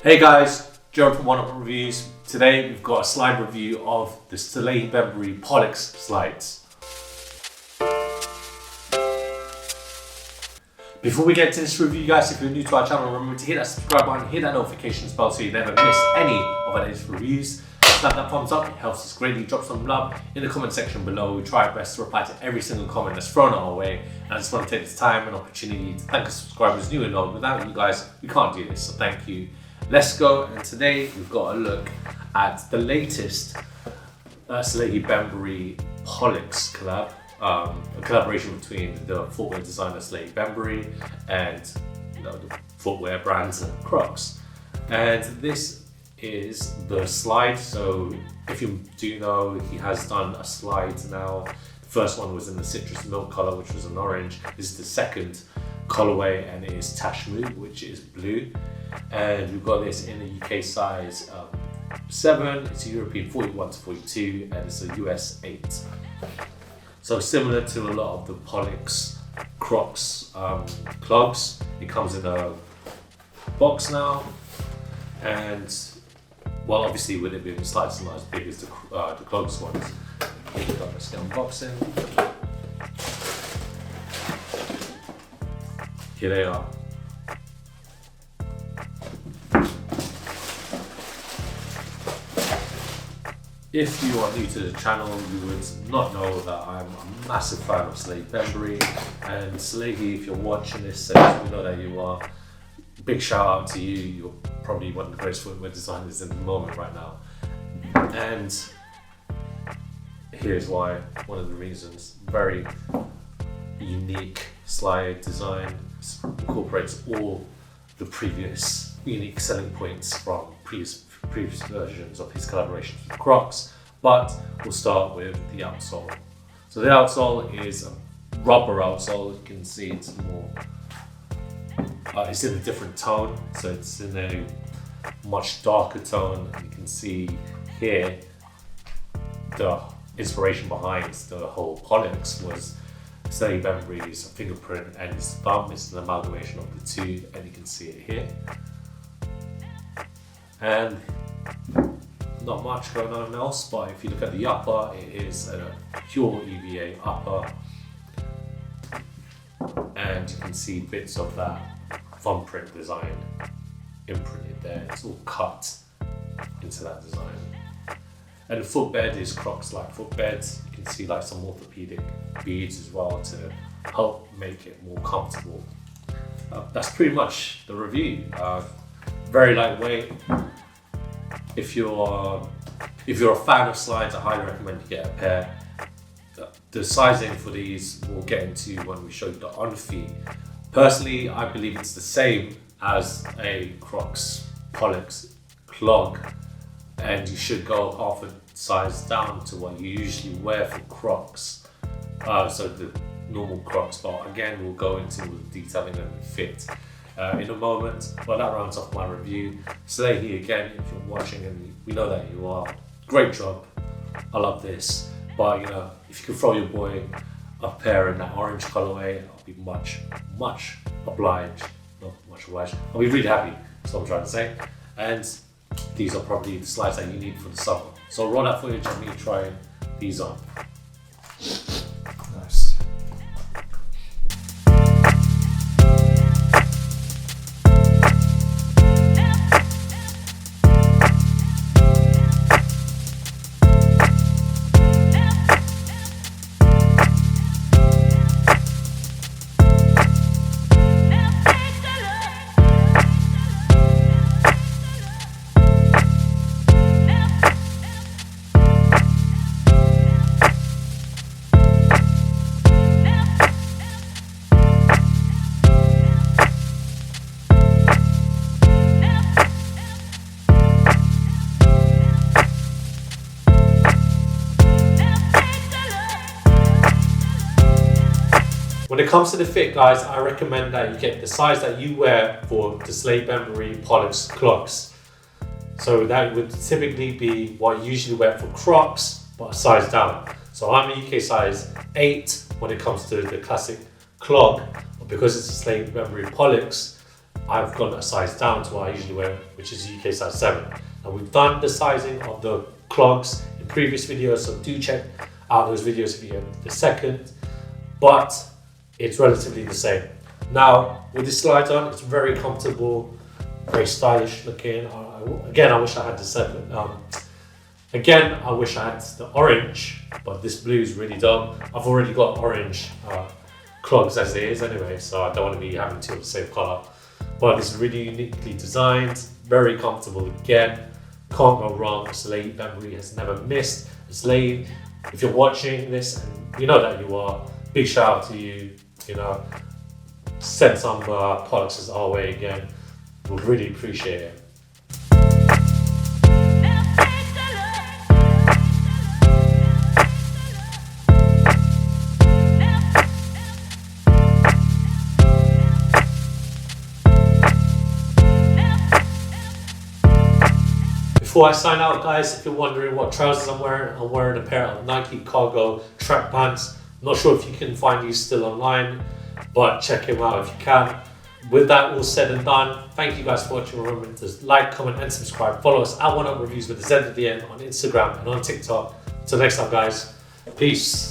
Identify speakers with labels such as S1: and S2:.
S1: Hey guys, Gerald from Oneupreviewz. Today we've got a slide review of the SALEHE BEMBURY POLLEX slides. Before we get to this review guys, if you're new to our channel, remember to hit that subscribe button, hit that notifications bell so you never miss any of our latest reviews. Slap that thumbs up, it helps us greatly. Drop some love in the comment section below. We try our best to reply to every single comment that's thrown our way. And I just want to take this time and opportunity to thank our subscribers new and old. Without you guys, we can't do this, so thank you. Let's go, and today we've got a look at the latest SALEHE BEMBURY POLLEX collab, a collaboration between the footwear designer SALEHE BEMBURY and the footwear brands CROCS. And this is the slide. So if you do know, he has done a slide now. The first one was in the citrus milk color, which was an orange. This is the second colorway, and it is TASHMOO, which is blue. And we've got this in a UK size 7, it's a European 41 to 42, and it's a US 8. So similar to a lot of the POLLEX CROCS clogs, it comes in a box now, and well, obviously with it being slides, it's not as big as the clogs ones. Here we go, let's get unboxing. Here they are. If you are new to the channel, you would not know that I'm a massive fan of SALEHE BEMBURY. And SALEHE, if you're watching this, we know that you are. Big shout out to you. You're probably one of the greatest footwear designers in the moment right now. And here's why, one of the reasons. Very unique slide design, incorporates all the previous unique selling points from previous versions of his collaborations with CROCS, but we'll start with the outsole. So the outsole is a rubber outsole. You can see it's more, it's in a different tone, so it's in a much darker tone. And you can see here the inspiration behind the whole POLLEX was SALEHE BEMBURY's fingerprint and his thumb. It's an amalgamation of the two, and you can see it here. And not much going on else, but if you look at the upper, it is a pure EVA upper, and you can see bits of that thumbprint design imprinted there. It's all cut into that design. And the footbed is CROCS-like footbed. You can see like some orthopedic beads as well to help make it more comfortable. That's pretty much the review. Very lightweight. If you're a fan of slides, I highly recommend you get a pair. The sizing for these we'll get into when we show you the on feet. Personally, I believe it's the same as a CROCS POLLEX clog, and you should go half a size down to what you usually wear for CROCS. So the normal CROCS, but again, we'll go into the detailing and fit in a moment. Well, that rounds off my review. SALEHE, again, if you're watching, and we know that you are, great job. I love this. But you know, if you could throw your boy a pair in that orange colorway, I'll be much obliged. Not much obliged. I'll be really happy. That's what I'm trying to say. And these are probably the slides that you need for the summer. So roll that footage of me trying these on.
S2: Nice.
S1: When it comes to the fit, guys, I recommend that you get the size that you wear for the SALEHE BEMBURY POLLEX clogs. So that would typically be what you usually wear for CROCS, but a size down. So I'm a UK size 8 when it comes to the classic clog, but because it's a SALEHE BEMBURY POLLEX, I've gone a size down to what I usually wear, which is UK size 7. And we've done the sizing of the clogs in previous videos, so do check out those videos if you get the second, but it's relatively the same. Now, with the slides on, it's very comfortable, very stylish looking. Again, I wish I had the 7. Again, I wish I had the orange, but this blue is really dumb. I've already got orange clogs as it is anyway, so I don't want to be having two of the same colour. But it's really uniquely designed, very comfortable again. Can't go wrong. SALEHE BEMBURY has never missed. SALEHE, if you're watching this, and you know that you are, big shout out to you. You know, send some POLLEXs our way again. We'd really appreciate it. Before I sign out, guys, if you're wondering what trousers I'm wearing a pair of Nike cargo track pants. I'm not sure if you can find these still online, but check them out if you can. With that all said and done, thank you guys for watching. Remember to like, comment and subscribe. Follow us at Oneupreviewz with a Z at the end on Instagram and on TikTok. Until next time, guys, peace.